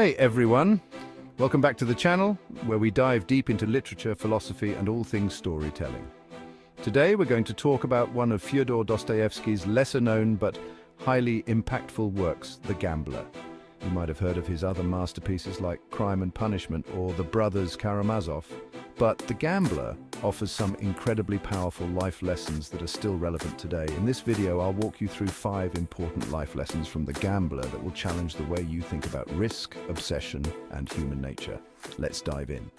Hi everyone, welcome back to the channel where we dive deep into literature, philosophy and all things storytelling. Today we're going to talk about one of Fyodor Dostoevsky's lesser known but highly impactful works, The Gambler. You might have heard of his other masterpieces like Crime and Punishment or The Brothers Karamazov, but The Gambler offers some incredibly powerful life lessons that are still relevant today. In this video, I'll walk you through 5 important life lessons from The Gambler that will challenge the way you think about risk, obsession, and human nature. Let's dive in.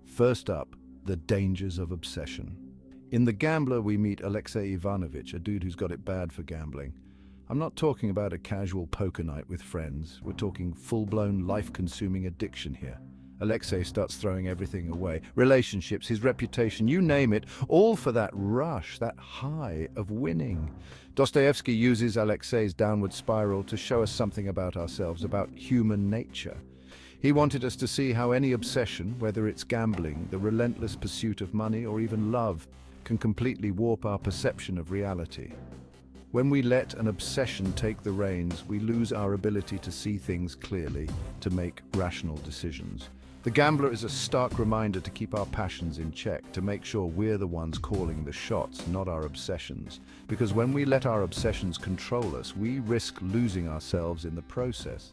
First up, the dangers of obsession. In The Gambler, we meet Alexei Ivanovich, a dude who's got it bad for gambling. I'm not talking about a casual poker night with friends. We're talking full-blown, life-consuming addiction here. Alexei starts throwing everything away. Relationships, his reputation, you name it, all for that rush, that high of winning. Dostoevsky uses Alexei's downward spiral to show us something about ourselves, about human nature. He wanted us to see how any obsession, whether it's gambling, the relentless pursuit of money, or even love, can completely warp our perception of reality. When we let an obsession take the reins, we lose our ability to see things clearly, to make rational decisions. The Gambler is a stark reminder to keep our passions in check, to make sure we're the ones calling the shots, not our obsessions. Because when we let our obsessions control us, we risk losing ourselves in the process.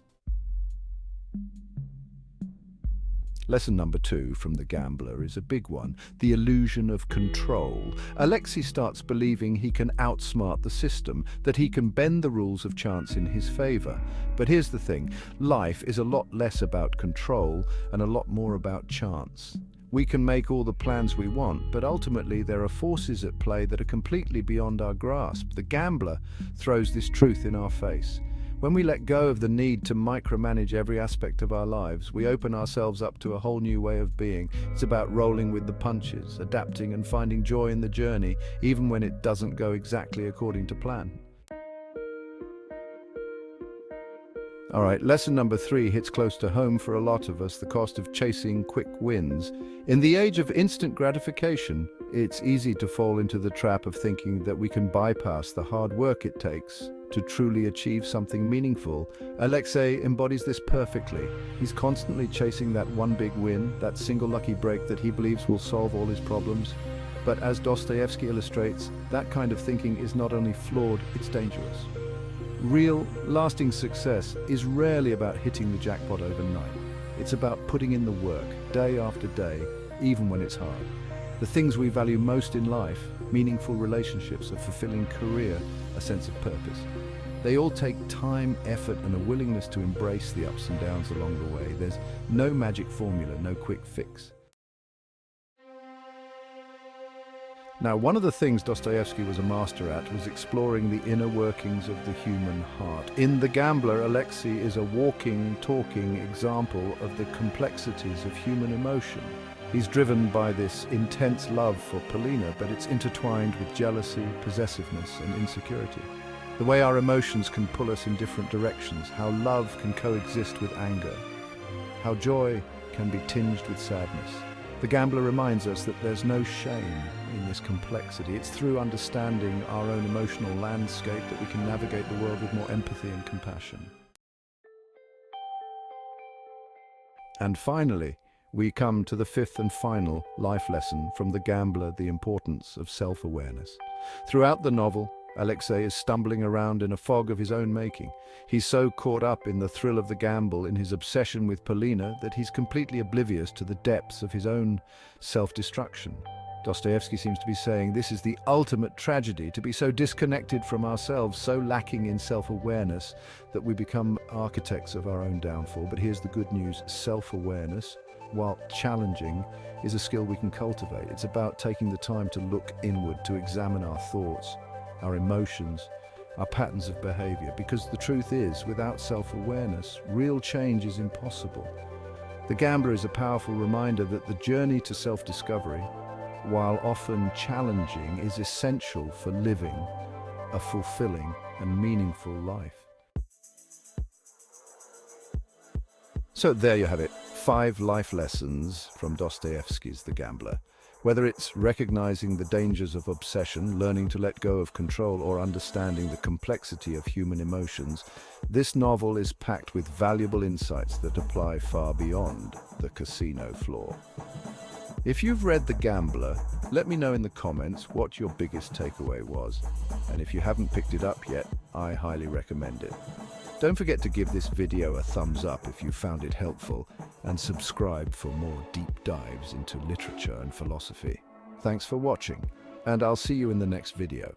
Lesson number 2 from The Gambler is a big one, the illusion of control. Alexei starts believing he can outsmart the system, that he can bend the rules of chance in his favor. But here's the thing, life is a lot less about control and a lot more about chance. We can make all the plans we want, but ultimately there are forces at play that are completely beyond our grasp. The Gambler throws this truth in our face. When we let go of the need to micromanage every aspect of our lives, we open ourselves up to a whole new way of being. It's about rolling with the punches, adapting and finding joy in the journey, even when it doesn't go exactly according to plan. All right, lesson number 3 hits close to home for a lot of us, the cost of chasing quick wins. In the age of instant gratification, it's easy to fall into the trap of thinking that we can bypass the hard work it takes to truly achieve something meaningful. Alexei embodies this perfectly. He's constantly chasing that one big win, that single lucky break that he believes will solve all his problems. But as Dostoevsky illustrates, that kind of thinking is not only flawed, it's dangerous. Real, lasting success is rarely about hitting the jackpot overnight. It's about putting in the work, day after day, even when it's hard. The things we value most in life, meaningful relationships, a fulfilling career, a sense of purpose, they all take time, effort, and a willingness to embrace the ups and downs along the way. There's no magic formula, no quick fix. Now, one of the things Dostoevsky was a master at was exploring the inner workings of the human heart. In The Gambler, Alexei is a walking, talking example of the complexities of human emotion. He's driven by this intense love for Polina, but it's intertwined with jealousy, possessiveness, and insecurity. The way our emotions can pull us in different directions, how love can coexist with anger, how joy can be tinged with sadness. The Gambler reminds us that there's no shame in this complexity. It's through understanding our own emotional landscape that we can navigate the world with more empathy and compassion. And finally, we come to the 5th and final life lesson from The Gambler, the importance of self-awareness. Throughout the novel, Alexei is stumbling around in a fog of his own making. He's so caught up in the thrill of the gamble, in his obsession with Polina, that he's completely oblivious to the depths of his own self-destruction. Dostoevsky seems to be saying this is the ultimate tragedy, to be so disconnected from ourselves, so lacking in self-awareness, that we become architects of our own downfall. But here's the good news, self-awareness, while challenging, is a skill we can cultivate. It's about taking the time to look inward, to examine our thoughts, our emotions, our patterns of behavior, because the truth is, without self-awareness, real change is impossible. The Gambler is a powerful reminder that the journey to self-discovery, while often challenging, is essential for living a fulfilling and meaningful life. So there you have it, 5 life lessons from Dostoevsky's The Gambler. Whether it's recognizing the dangers of obsession, learning to let go of control, or understanding the complexity of human emotions, this novel is packed with valuable insights that apply far beyond the casino floor. If you've read The Gambler, let me know in the comments what your biggest takeaway was. And if you haven't picked it up yet, I highly recommend it. Don't forget to give this video a thumbs up if you found it helpful, and subscribe for more deep dives into literature and philosophy. Thanks for watching, and I'll see you in the next video.